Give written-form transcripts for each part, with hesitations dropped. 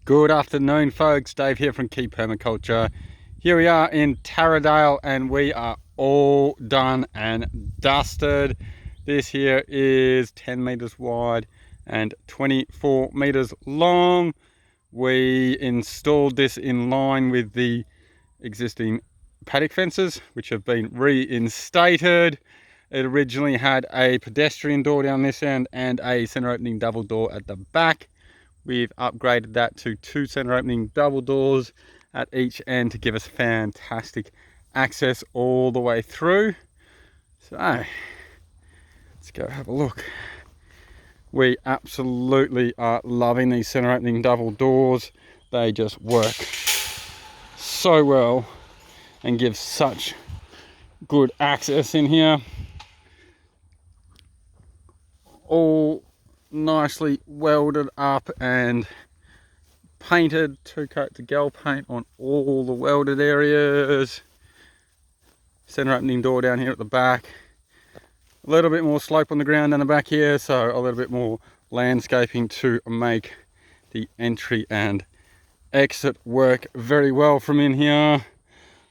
Good afternoon, folks. Dave here from Key Permaculture. Here we are in Taradale and we are all done and dusted. This here is 10 meters wide and 24 meters long. We installed this in line with the existing paddock fences, which have been reinstated. It originally had a pedestrian door down this end and a center opening double door at the back. We've upgraded that to 2 center opening double doors at each end to give us fantastic access all the way through. So let's go have a look. We absolutely are loving these center opening double doors. They just work so well and give such good access in here. All nicely welded up and painted, 2 coats of gel paint on all the welded areas. Center opening door down here at the back. A little bit more slope on the ground down the back here, so a little bit more landscaping to make the entry and exit work very well from in here.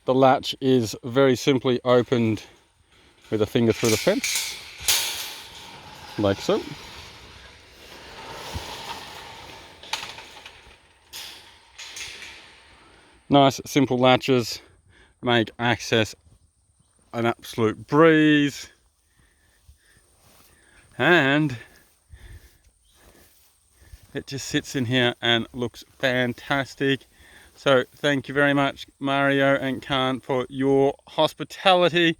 The latch is very simply opened with a finger through the fence, like so. Nice simple latches make access an absolute breeze, and it just sits in here and looks fantastic. So thank you very much, Mario and Khan, for your hospitality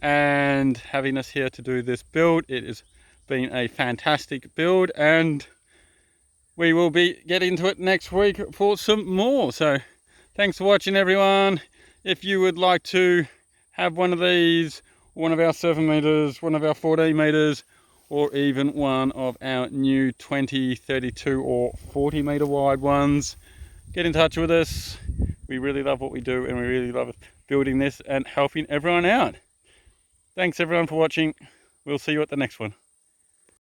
and having us here to do this build. It has been a fantastic build and we will be getting to it next week for some more. So thanks for watching, everyone. If you would like to have one of these, one of our 7 meters, one of our 14 meters, or even one of our new 20, 32 or 40 meter wide ones, get in touch with us. We really love what we do and we really love building this and helping everyone out. Thanks everyone for watching. We'll see you at the next one.